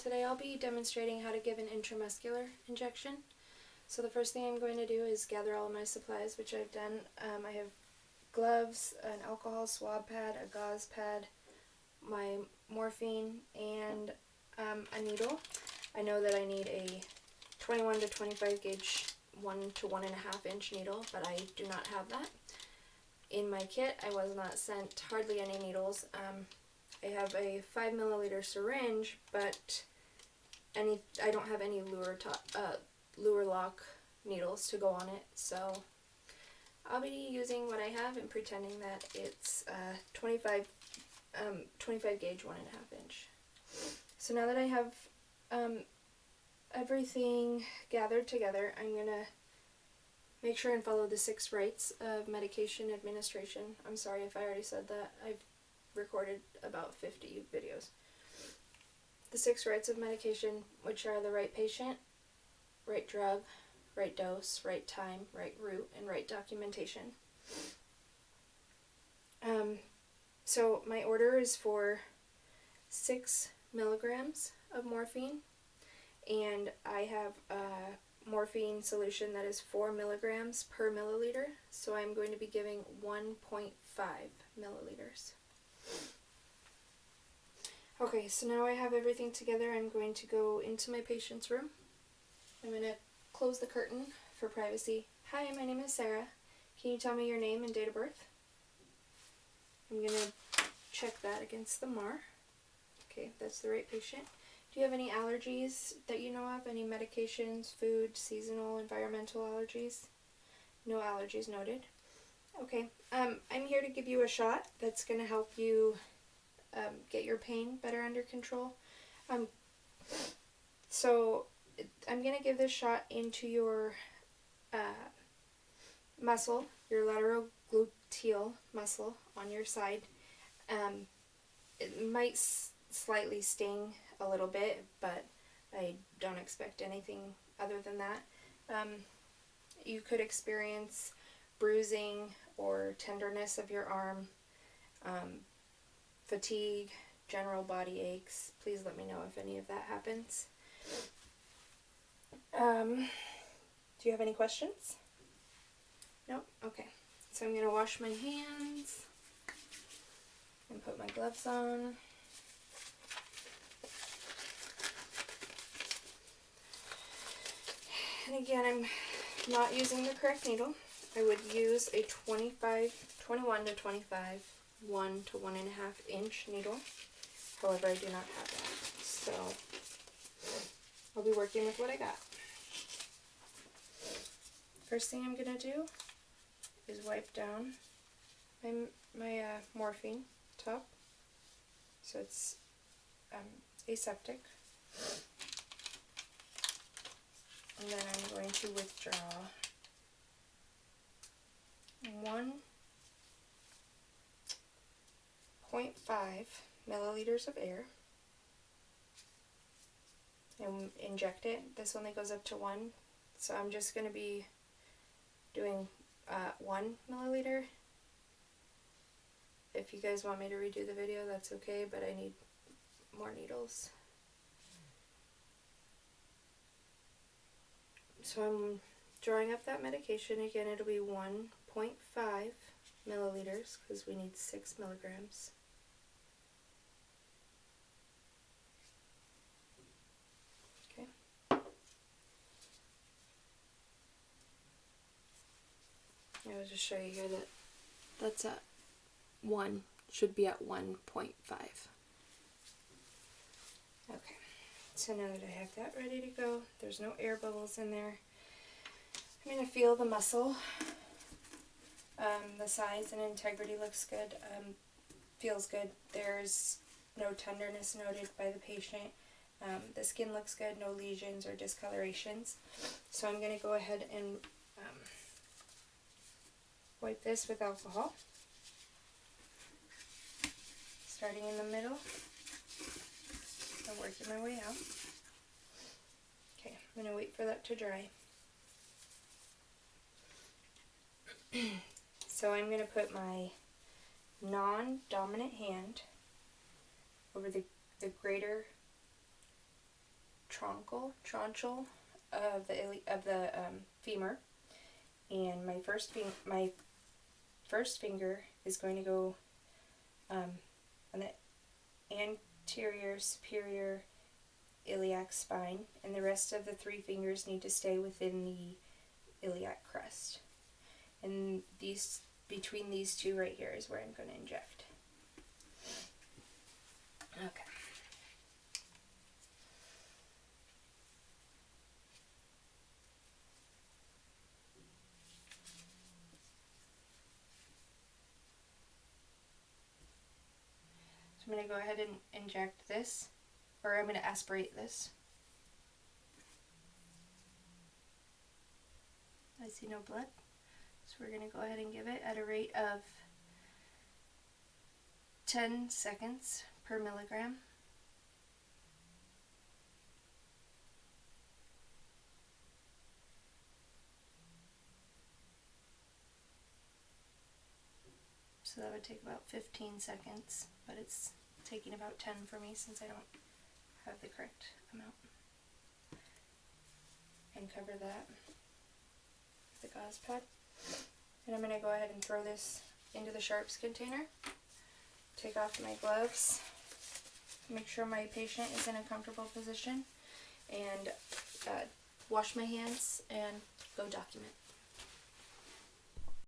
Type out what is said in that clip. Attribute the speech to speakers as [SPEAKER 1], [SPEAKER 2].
[SPEAKER 1] today I'll be demonstrating how to give an intramuscular injection. So the first thing I'm going to do is gather all of my supplies, which I've done. I have gloves, an alcohol swab pad, a gauze pad, my morphine, and a needle. I know that I need a 21 to 25 gauge 1 to 1.5 inch needle, but I do not have that. In my kit, I was not sent hardly any needles. I have a 5 milliliter syringe, but I don't have any lure lock needles to go on it, so I'll be using what I have and pretending that it's 25 gauge 1.5 inch. So now that I have everything gathered together, I'm gonna make sure and follow the 6 rights of medication administration. I'm sorry if I already said that. I've recorded about 50 videos. The 6 rights of medication, which are the right patient, right drug, right dose, right time, right route, and right documentation. So my order is for 6 milligrams of morphine, and I have a morphine solution that is 4 milligrams per milliliter, so I'm going to be giving 1.5 milliliters. Okay, so now I have everything together. I'm going to go into my patient's room. I'm going to close the curtain for privacy. Hi, my name is Sarah. Can you tell me your name and date of birth? I'm going to check that against the MAR. Okay, that's the right patient. Do you have any allergies that you know of? Any medications, food, seasonal, environmental allergies? No allergies noted. Okay, I'm here to give you a shot that's going to help you get your pain better under control. So I'm going to give this shot into your muscle, your lateral gluteal muscle on your side. It might slightly sting a little bit, but I don't expect anything other than that. You could experience bruising or tenderness of your arm, fatigue, general body aches. Please let me know if any of that happens. Do you have any questions? Nope? Okay. So I'm going to wash my hands and put my gloves on. And again, I'm not using the correct needle. I would use a 21 to 25, 1 to 1.5 inch needle. However, I do not have that. So I'll be working with what I got. First thing I'm going to do is wipe down my morphine top, so it's aseptic. And then I'm going to withdraw 1.5 milliliters of air and inject it. This only goes up to 1, so I'm just going to be doing 1 milliliter. If you guys want me to redo the video, that's okay, but I need more needles. So I'm drawing up that medication. Again, it'll be 1.5 milliliters because we need 6 milligrams. Okay. I'll just show you here that that's at 1, should be at 1.5. Okay. So now that I have that ready to go, there's no air bubbles in there. I'm going to feel the muscle. The size and integrity looks good, feels good. There's no tenderness noted by the patient. The skin looks good, no lesions or discolorations. So I'm going to go ahead and wipe this with alcohol. Starting in the middle. I'm working my way out. Okay, I'm going to wait for that to dry. So I'm going to put my non-dominant hand over the greater tronchal of the femur, and my first finger is going to go on the anterior superior iliac spine, and the rest of the 3 fingers need to stay within the iliac crest. And between these 2 right here is where I'm going to inject. Okay. So I'm going to go ahead and inject this, or I'm going to aspirate this. I see no blood, so we're going to go ahead and give it at a rate of 10 seconds per milligram. So that would take about 15 seconds, but it's taking about 10 for me since I don't have the correct amount. And cover that with the gauze pad. And I'm going to go ahead and throw this into the sharps container. Take off my gloves. Make sure my patient is in a comfortable position. And wash my hands and go document.